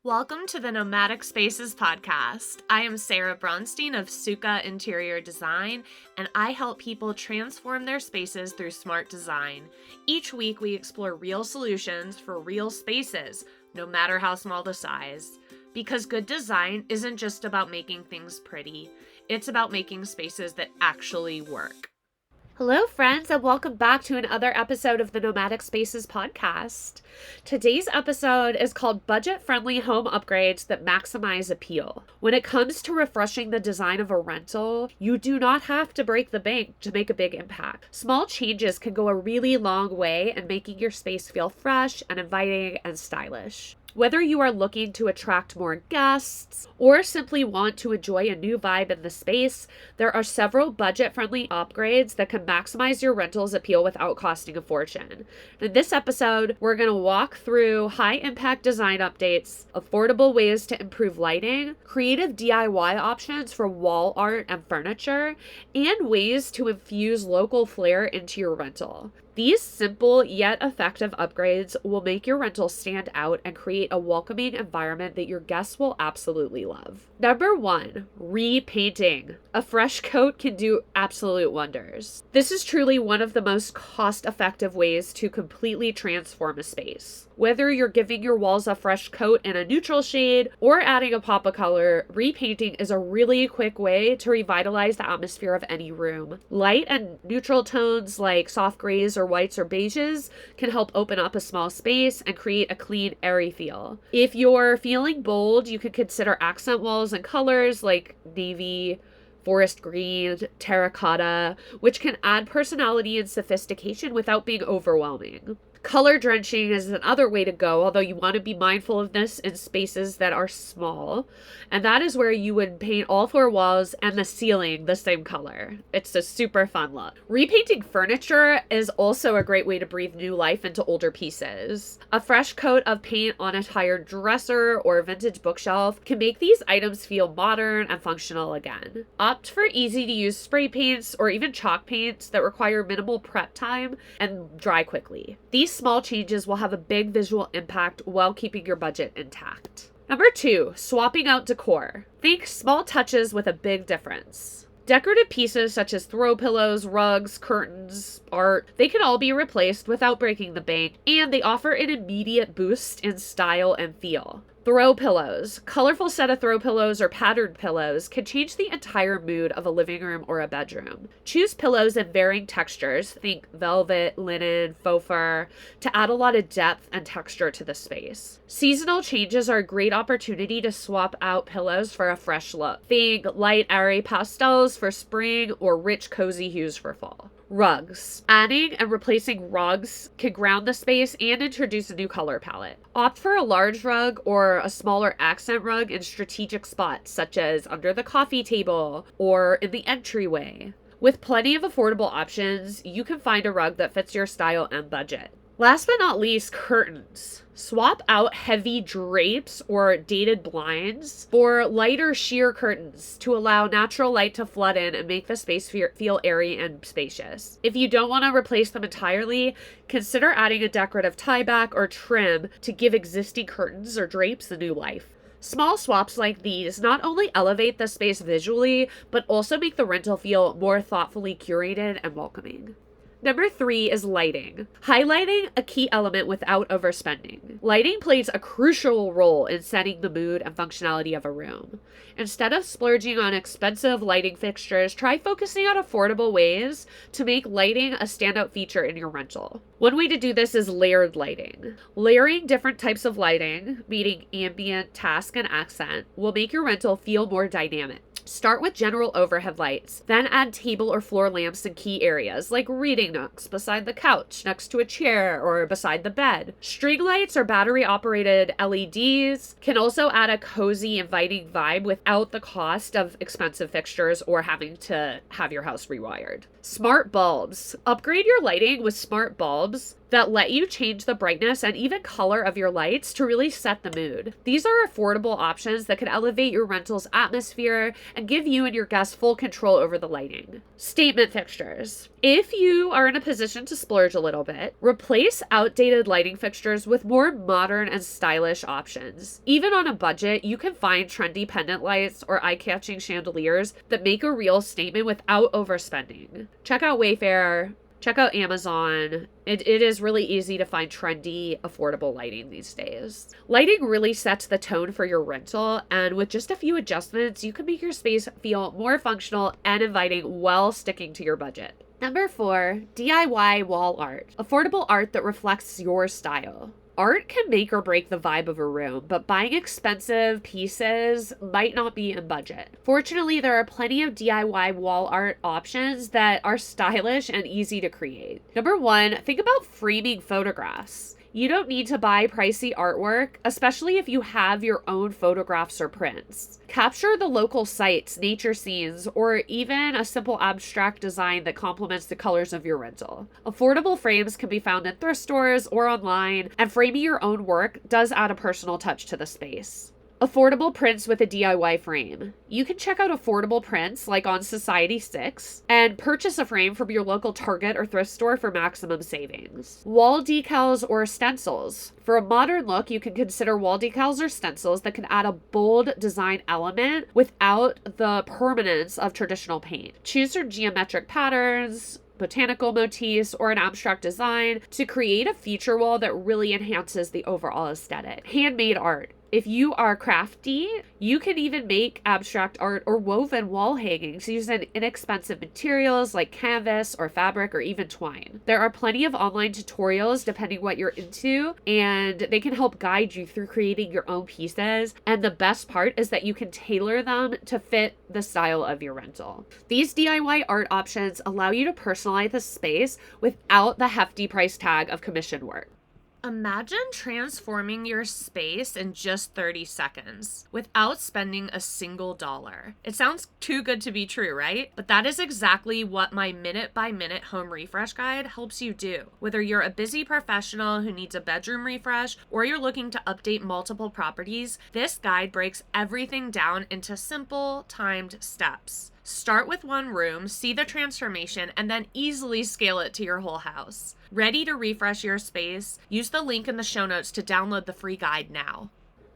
Welcome to the Nomadic Spaces podcast. I am Sarah Bronstein of Suka Interior Design, and I help people transform their spaces through smart design. Each week, we explore real solutions for real spaces, no matter how small the size. Because good design isn't just about making things pretty, it's about making spaces that actually work. Hello, friends, and welcome back to another episode of the Nomadic Spaces podcast. Today's episode is called Budget-Friendly Home Upgrades that Maximize Appeal. When it comes to refreshing the design of a rental, you do not have to break the bank to make a big impact. Small changes can go a really long way in making your space feel fresh and inviting and stylish. Whether you are looking to attract more guests or simply want to enjoy a new vibe in the space, there are several budget-friendly upgrades that can maximize your rental's appeal without costing a fortune. In this episode, we're going to walk through high-impact design updates, affordable ways to improve lighting, creative DIY options for wall art and furniture, and ways to infuse local flair into your rental. These simple yet effective upgrades will make your rental stand out and create a welcoming environment that your guests will absolutely love. Number 1, repainting. A fresh coat can do absolute wonders. This is truly one of the most cost-effective ways to completely transform a space. Whether you're giving your walls a fresh coat in a neutral shade or adding a pop of color, repainting is a really quick way to revitalize the atmosphere of any room. Light and neutral tones like soft grays or whites or beiges can help open up a small space and create a clean, airy feel. If you're feeling bold, you could consider accent walls and colors like navy, forest green, terracotta, which can add personality and sophistication without being overwhelming. Color drenching is another way to go, although you want to be mindful of this in spaces that are small. And that is where you would paint all 4 walls and the ceiling the same color. It's a super fun look. Repainting furniture is also a great way to breathe new life into older pieces. A fresh coat of paint on a tired dresser or vintage bookshelf can make these items feel modern and functional again. Opt for easy to use spray paints or even chalk paints that require minimal prep time and dry quickly. These small changes will have a big visual impact while keeping your budget intact. Number 2, swapping out decor. Think small touches with a big difference. Decorative pieces such as throw pillows, rugs, curtains, art, they can all be replaced without breaking the bank, and they offer an immediate boost in style and feel. Throw pillows. Colorful set of throw pillows or patterned pillows can change the entire mood of a living room or a bedroom. Choose pillows in varying textures, think velvet, linen, faux fur, to add a lot of depth and texture to the space. Seasonal changes are a great opportunity to swap out pillows for a fresh look. Think light, airy pastels for spring or rich, cozy hues for fall. Rugs. Adding and replacing rugs can ground the space and introduce a new color palette. Opt for a large rug or a smaller accent rug in strategic spots, such as under the coffee table or in the entryway. With plenty of affordable options, you can find a rug that fits your style and budget. Last but not least, curtains. Swap out heavy drapes or dated blinds for lighter sheer curtains to allow natural light to flood in and make the space feel airy and spacious. If you don't want to replace them entirely, consider adding a decorative tie-back or trim to give existing curtains or drapes a new life. Small swaps like these not only elevate the space visually, but also make the rental feel more thoughtfully curated and welcoming. Number 3 is lighting. Highlighting a key element without overspending. Lighting plays a crucial role in setting the mood and functionality of a room. Instead of splurging on expensive lighting fixtures, try focusing on affordable ways to make lighting a standout feature in your rental. One way to do this is layered lighting. Layering different types of lighting, meaning ambient, task, and accent, will make your rental feel more dynamic. Start with general overhead lights, then add table or floor lamps in key areas like reading nooks, beside the couch, next to a chair, or beside the bed. String lights or battery-operated LEDs can also add a cozy, inviting vibe without the cost of expensive fixtures or having to have your house rewired. Smart bulbs. Upgrade your lighting with smart bulbs that let you change the brightness and even color of your lights to really set the mood. These are affordable options that can elevate your rental's atmosphere and give you and your guests full control over the lighting. Statement fixtures. If you are in a position to splurge a little bit, replace outdated lighting fixtures with more modern and stylish options. Even on a budget, you can find trendy pendant lights or eye-catching chandeliers that make a real statement without overspending. Check out Wayfair. Check out Amazon. It is really easy to find trendy, affordable lighting these days. Lighting really sets the tone for your rental, and with just a few adjustments, you can make your space feel more functional and inviting while sticking to your budget. Number 4, DIY wall art. Affordable art that reflects your style. Art can make or break the vibe of a room, but buying expensive pieces might not be in budget. Fortunately, there are plenty of DIY wall art options that are stylish and easy to create. Number 1, think about framing photographs. You don't need to buy pricey artwork, especially if you have your own photographs or prints. Capture the local sites, nature scenes, or even a simple abstract design that complements the colors of your rental. Affordable frames can be found in thrift stores or online, and framing your own work does add a personal touch to the space. Affordable prints with a DIY frame. You can check out affordable prints like on Society6 and purchase a frame from your local Target or thrift store for maximum savings. Wall decals or stencils. For a modern look, you can consider wall decals or stencils that can add a bold design element without the permanence of traditional paint. Choose your geometric patterns, botanical motifs, or an abstract design to create a feature wall that really enhances the overall aesthetic. Handmade art. If you are crafty, you can even make abstract art or woven wall hangings using inexpensive materials like canvas or fabric or even twine. There are plenty of online tutorials depending what you're into, and they can help guide you through creating your own pieces. And the best part is that you can tailor them to fit the style of your rental. These DIY art options allow you to personalize the space without the hefty price tag of commission work. Imagine transforming your space in just 30 seconds without spending a single dollar. It sounds too good to be true, right? But that is exactly what my minute-by-minute home refresh guide helps you do. Whether you're a busy professional who needs a bedroom refresh or you're looking to update multiple properties, this guide breaks everything down into simple, timed steps. Start with one room, see the transformation, and then easily scale it to your whole house. Ready to refresh your space? Use the link in the show notes to download the free guide now.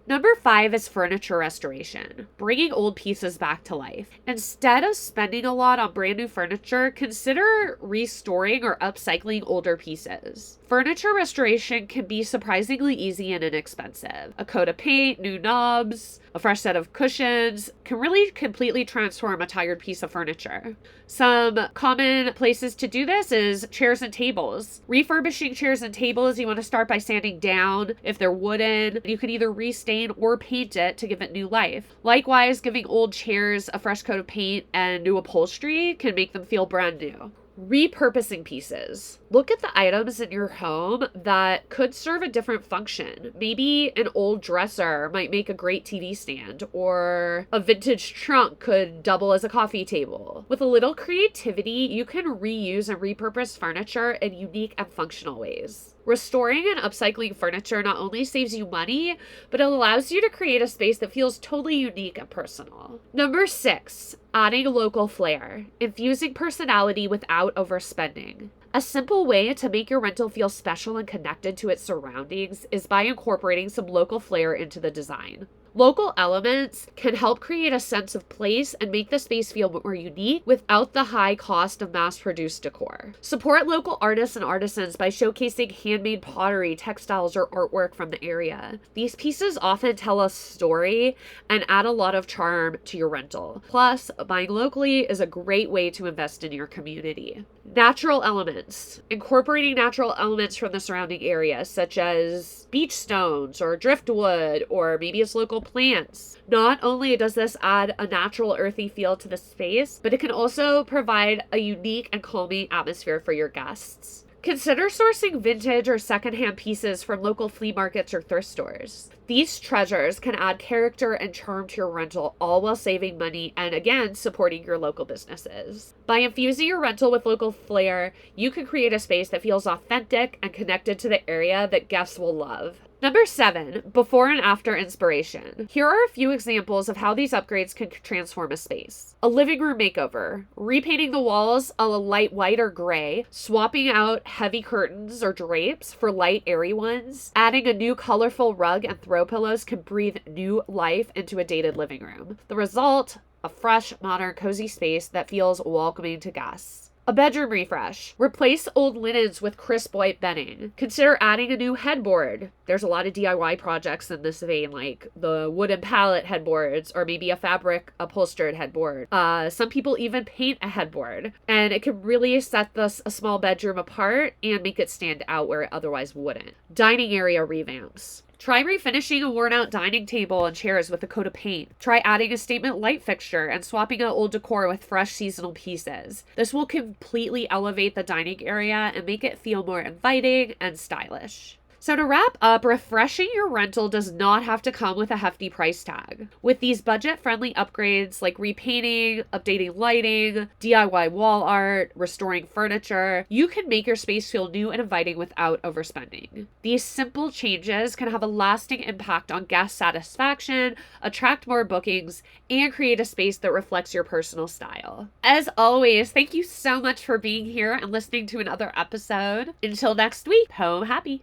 Number 5 is furniture restoration, bringing old pieces back to life. Instead of spending a lot on brand new furniture, consider restoring or upcycling older pieces. Furniture restoration can be surprisingly easy and inexpensive. A coat of paint, new knobs, a fresh set of cushions can really completely transform a tired piece of furniture. Some common places to do this is chairs and tables. Refurbishing chairs and tables, you want to start by sanding down. If they're wooden, you can either restain or paint it to give it new life. Likewise, giving old chairs a fresh coat of paint and new upholstery can make them feel brand new. Repurposing pieces. Look at the items in your home that could serve a different function. Maybe an old dresser might make a great TV stand, or a vintage trunk could double as a coffee table. With a little creativity, you can reuse and repurpose furniture in unique and functional ways. Restoring and upcycling furniture not only saves you money, but it allows you to create a space that feels totally unique and personal. Number 6, adding local flair, infusing personality without overspending. A simple way to make your rental feel special and connected to its surroundings is by incorporating some local flair into the design. Local elements can help create a sense of place and make the space feel more unique without the high cost of mass-produced decor. Support local artists and artisans by showcasing handmade pottery, textiles, or artwork from the area. These pieces often tell a story and add a lot of charm to your rental. Plus, buying locally is a great way to invest in your community. Natural elements. Incorporating natural elements from the surrounding area, such as beach stones or driftwood, or maybe it's local plants. Not only does this add a natural earthy feel to the space, but it can also provide a unique and calming atmosphere for your guests. Consider sourcing vintage or secondhand pieces from local flea markets or thrift stores. These treasures can add character and charm to your rental, all while saving money and, again, supporting your local businesses. By infusing your rental with local flair, you can create a space that feels authentic and connected to the area that guests will love. Number 7, before and after inspiration. Here are a few examples of how these upgrades can transform a space. A living room makeover. Repainting the walls a light white or gray, swapping out heavy curtains or drapes for light, airy ones. Adding a new colorful rug and throw pillows can breathe new life into a dated living room. The result, a fresh, modern, cozy space that feels welcoming to guests. A bedroom refresh. Replace old linens with crisp white bedding. Consider adding a new headboard. There's a lot of DIY projects in this vein, like the wooden pallet headboards or maybe a fabric upholstered headboard. Some people even paint a headboard, and it can really set a small bedroom apart and make it stand out where it otherwise wouldn't. Dining area revamps. Try refinishing a worn-out dining table and chairs with a coat of paint. Try adding a statement light fixture and swapping out old decor with fresh seasonal pieces. This will completely elevate the dining area and make it feel more inviting and stylish. So to wrap up, refreshing your rental does not have to come with a hefty price tag. With these budget-friendly upgrades like repainting, updating lighting, DIY wall art, restoring furniture, you can make your space feel new and inviting without overspending. These simple changes can have a lasting impact on guest satisfaction, attract more bookings, and create a space that reflects your personal style. As always, thank you so much for being here and listening to another episode. Until next week, home happy.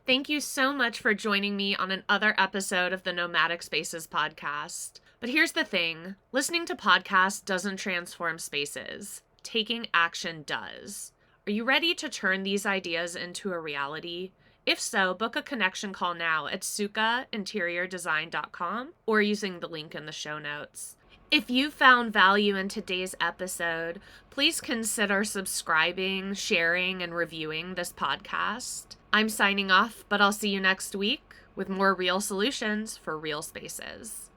Thank you so much for joining me on another episode of the Nomadic Spaces podcast. But here's the thing, listening to podcasts doesn't transform spaces. Taking action does. Are you ready to turn these ideas into a reality? If so, book a connection call now at sukainteriordesign.com or using the link in the show notes. If you found value in today's episode, please consider subscribing, sharing, and reviewing this podcast. I'm signing off, but I'll see you next week with more real solutions for real spaces.